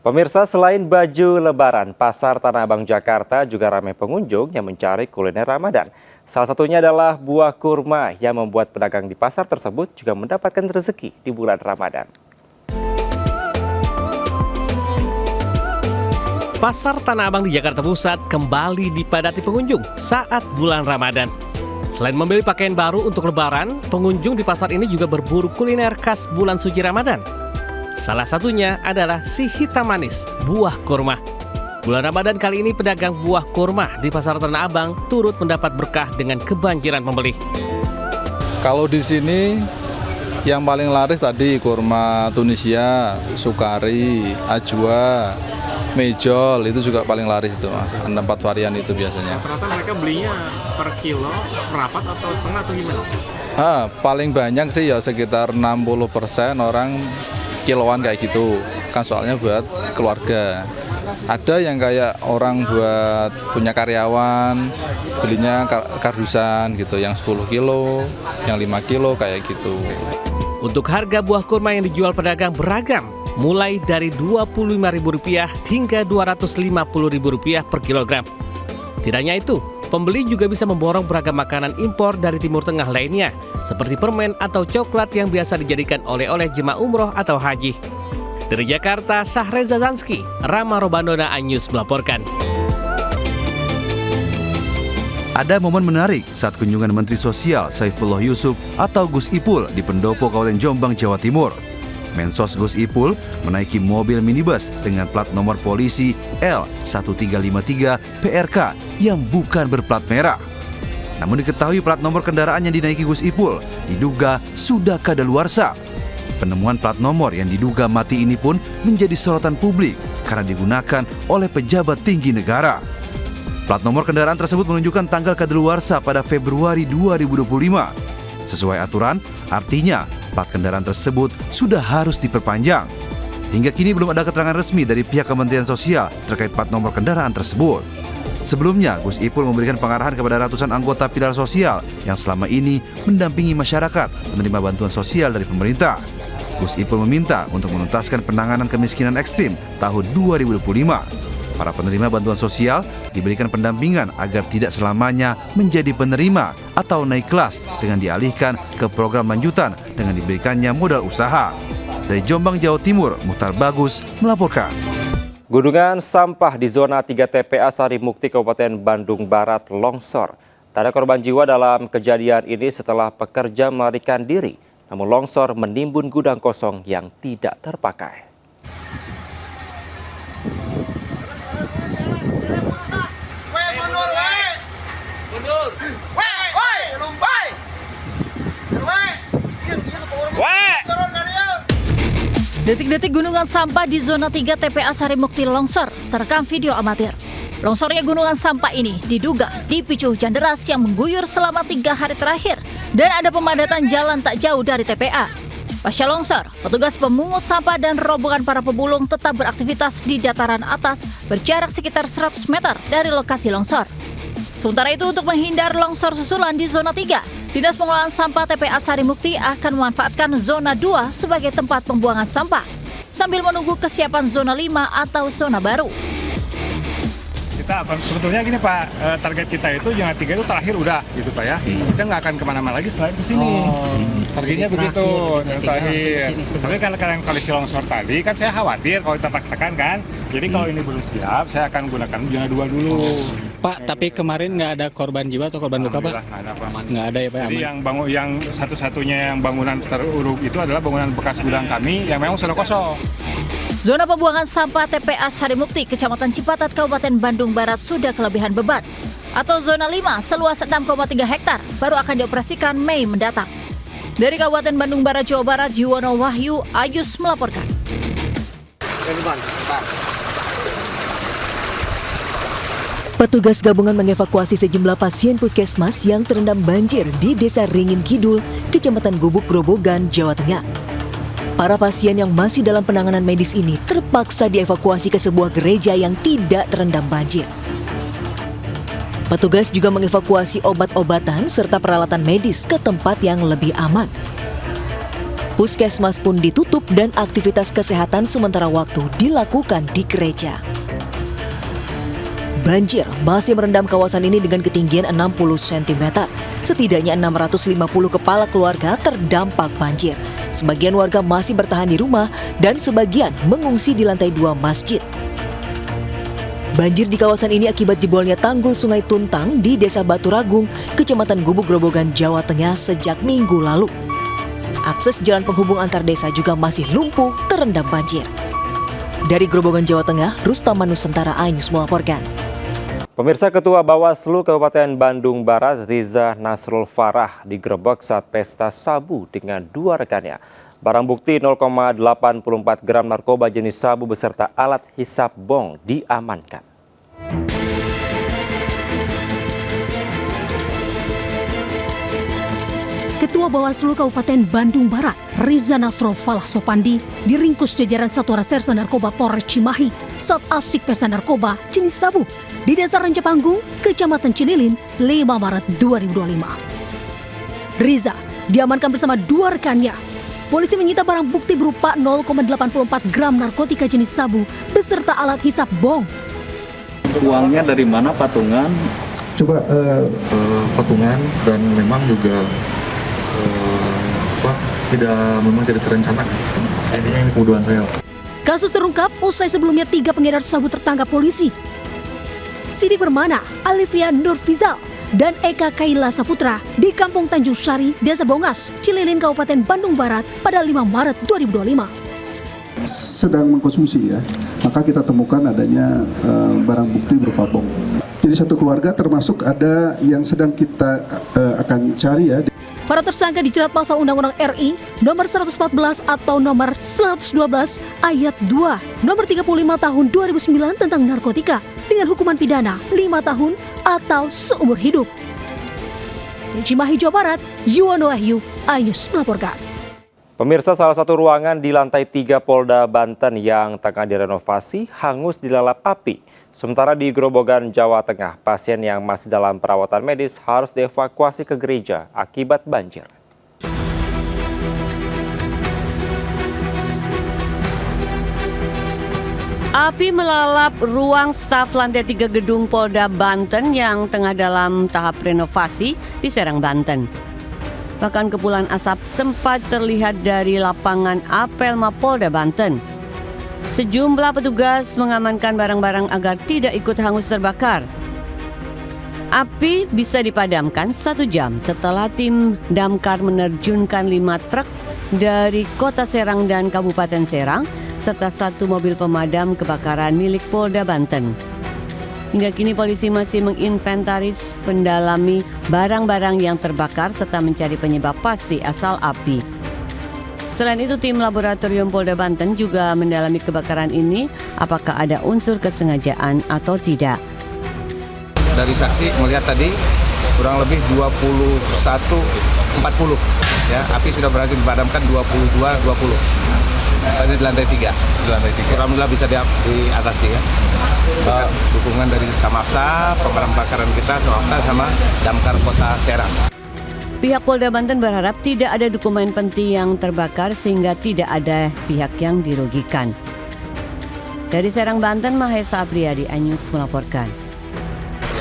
Pemirsa, selain baju Lebaran, Pasar Tanah Abang Jakarta juga ramai pengunjung yang mencari kuliner Ramadan. Salah satunya adalah buah kurma yang membuat pedagang di pasar tersebut juga mendapatkan rezeki di bulan Ramadan. Pasar Tanah Abang di Jakarta Pusat kembali dipadati pengunjung saat bulan Ramadan. Selain membeli pakaian baru untuk Lebaran, pengunjung di pasar ini juga berburu kuliner khas bulan suci Ramadan. Salah satunya adalah si hitam manis, buah kurma. Bulan Ramadan kali ini pedagang buah kurma di Pasar Tanah Abang turut mendapat berkah dengan kebanjiran pembeli. Kalau di sini yang paling laris tadi kurma Tunisia, Sukari, Ajwa, Mejol, itu juga paling laris itu. Ada 4 varian itu biasanya. Rata-rata mereka belinya per kilo, seperempat atau setengah atau gimana? Paling banyak sih ya sekitar 60% orang kiloan kayak gitu. Kan soalnya buat keluarga. Ada yang kayak orang buat punya karyawan, belinya kardusan gitu, yang 10 kilo, yang 5 kilo kayak gitu. Untuk harga buah kurma yang dijual pedagang beragam, mulai dari Rp25.000 hingga Rp250.000 per kilogram. Tidak hanya itu, pembeli juga bisa memborong beragam makanan impor dari Timur Tengah lainnya, seperti permen atau coklat yang biasa dijadikan oleh-oleh jemaah umroh atau haji. Dari Jakarta, Sahreza Zanski, Rama Robandona, iNews melaporkan. Ada momen menarik saat kunjungan Menteri Sosial Saifullah Yusuf atau Gus Ipul di Pendopo, Kabupaten Jombang, Jawa Timur. Mensos Gus Ipul menaiki mobil minibus dengan plat nomor polisi L1353 PRK yang bukan berplat merah. Namun diketahui plat nomor kendaraan yang dinaiki Gus Ipul diduga sudah kadaluarsa. Penemuan plat nomor yang diduga mati ini pun menjadi sorotan publik karena digunakan oleh pejabat tinggi negara. Plat nomor kendaraan tersebut menunjukkan tanggal kadaluarsa pada Februari 2025. Sesuai aturan, artinya plat kendaraan tersebut sudah harus diperpanjang. Hingga kini belum ada keterangan resmi dari pihak Kementerian Sosial terkait plat nomor kendaraan tersebut. Sebelumnya, Gus Ipul memberikan pengarahan kepada ratusan anggota pilar sosial yang selama ini mendampingi masyarakat menerima bantuan sosial dari pemerintah. Gus Ipul meminta untuk menuntaskan penanganan kemiskinan ekstrim tahun 2025. Para penerima bantuan sosial diberikan pendampingan agar tidak selamanya menjadi penerima atau naik kelas dengan dialihkan ke program lanjutan dengan diberikannya modal usaha. Dari Jombang, Jawa Timur, Muhtar Bagus melaporkan. Gunungan sampah di zona 3 TPA Sarimukti, Kabupaten Bandung Barat longsor. Tak ada korban jiwa dalam kejadian ini setelah pekerja melarikan diri. Namun longsor menimbun gudang kosong yang tidak terpakai. Detik-detik gunungan sampah di zona 3 TPA Sarimukti longsor terekam video amatir. Longsornya gunungan sampah ini diduga dipicu hujan deras yang mengguyur selama 3 hari terakhir dan ada pemadatan jalan tak jauh dari TPA. Pasca longsor, petugas pemungut sampah dan rombongan para pemulung tetap beraktivitas di dataran atas berjarak sekitar 100 meter dari lokasi longsor. Sementara itu, untuk menghindar longsor susulan di zona 3, Dinas Pengelolaan Sampah TPA Sarimukti akan memanfaatkan zona 2 sebagai tempat pembuangan sampah sambil menunggu kesiapan zona 5 atau zona baru. Kita sebetulnya gini Pak, target kita itu zona 3 itu terakhir udah gitu Pak ya. Kita nggak akan kemana-mana lagi selain ke sini. Targetnya begitu, terakhir. Tapi karena kondisi longsor tadi kan saya khawatir kalau kita paksakan kan. Jadi kalau ini belum siap, saya akan gunakan zona 2 dulu. Pak, tapi kemarin nggak ada korban jiwa atau korban luka Pak? Nggak ada ya Pak? Jadi yang satu-satunya yang bangunan teruruk itu adalah bangunan bekas gudang kami yang memang sudah kosong. Zona pembuangan sampah TPA Sarimukti, Kecamatan Cipatat, Kabupaten Bandung Barat sudah kelebihan beban. Atau zona 5 seluas 6,3 hektar baru akan dioperasikan Mei mendatang. Dari Kabupaten Bandung Barat, Jawa Barat, Yuwono Wahyu, iNews melaporkan. Petugas gabungan mengevakuasi sejumlah pasien puskesmas yang terendam banjir di Desa Ringin Kidul, Kecamatan Gubuk, Grobogan, Jawa Tengah. Para pasien yang masih dalam penanganan medis ini terpaksa dievakuasi ke sebuah gereja yang tidak terendam banjir. Petugas juga mengevakuasi obat-obatan serta peralatan medis ke tempat yang lebih aman. Puskesmas pun ditutup dan aktivitas kesehatan sementara waktu dilakukan di gereja. Banjir masih merendam kawasan ini dengan ketinggian 60 cm. Setidaknya 650 kepala keluarga terdampak banjir. Sebagian warga masih bertahan di rumah dan sebagian mengungsi di lantai 2 masjid. Banjir di kawasan ini akibat jebolnya tanggul Sungai Tuntang di Desa Baturagung, Kecamatan Gubuk Grobogan, Jawa Tengah sejak Minggu lalu. Akses jalan penghubung antar desa juga masih lumpuh terendam banjir. Dari Grobogan, Jawa Tengah, Rustam Nusantara, iNews melaporkan. Pemirsa, Ketua Bawaslu Kabupaten Bandung Barat, Riza Nasrul Farah, digerebek saat pesta sabu dengan 2 rekannya. Barang bukti 0,84 gram narkoba jenis sabu beserta alat hisap bong diamankan. Ketua Bawaslu Kabupaten Bandung Barat, Riza Nasrul Farah Sopandi, diringkus jajaran Satuan Reserse Narkoba Polres Cimahi saat asik pesta narkoba jenis sabu di Desa Ranjapanggung, Kecamatan Cililin, 5 Maret 2025. Riza diamankan bersama 2 rekannya. Polisi menyita barang bukti berupa 0,84 gram narkotika jenis sabu beserta alat hisap bong. Uangnya dari mana, patungan? Coba patungan, dan memang juga memang tidak terencana. Intinya ini kemudahan saya. Kasus terungkap usai sebelumnya 3 pengedar sabu tertangkap polisi. Sidik Permana, Alivia Nurfizal, dan Eka Kaila Saputra di Kampung Tanjung Sari, Desa Bongas, Cililin, Kabupaten Bandung Barat pada 5 Maret 2025. Sedang mengkonsumsi ya, maka kita temukan adanya barang bukti berupa bom. Jadi satu keluarga termasuk ada yang sedang kita akan cari ya. Para tersangka dijerat pasal Undang-Undang RI nomor 114 atau nomor 112 ayat 2 nomor 35 tahun 2009 tentang narkotika dengan hukuman pidana 5 tahun atau seumur hidup. Di Cimahi, Jawa Barat, Yuwono Wahyu, iNews melaporkan. Pemirsa, salah satu ruangan di lantai 3 Polda Banten yang tengah direnovasi hangus dilalap api. Sementara di Grobogan, Jawa Tengah, pasien yang masih dalam perawatan medis harus dievakuasi ke gereja akibat banjir. Api melalap ruang staf lantai 3 gedung Polda Banten yang tengah dalam tahap renovasi di Serang, Banten. Bahkan kepulan asap sempat terlihat dari lapangan apel Mapolda Banten. Sejumlah petugas mengamankan barang-barang agar tidak ikut hangus terbakar. Api bisa dipadamkan 1 jam setelah tim damkar menerjunkan 5 truk dari Kota Serang dan Kabupaten Serang serta 1 mobil pemadam kebakaran milik Polda Banten. Hingga kini polisi masih menginventaris, mendalami barang-barang yang terbakar serta mencari penyebab pasti asal api. Selain itu, tim laboratorium Polda Banten juga mendalami kebakaran ini apakah ada unsur kesengajaan atau tidak. Dari saksi melihat tadi kurang lebih 21.40 ya, api sudah berhasil dipadamkan 22.20. Tadi di lantai 3. Alhamdulillah bisa diatasi ya. Dukungan dari Samapta, pemadam kebakaran kita, Samapta sama Damkar Kota Serang. Pihak Polda Banten berharap tidak ada dokumen penting yang terbakar sehingga tidak ada pihak yang dirugikan. Dari Serang, Banten, Mahesa Apriadi, iNews melaporkan.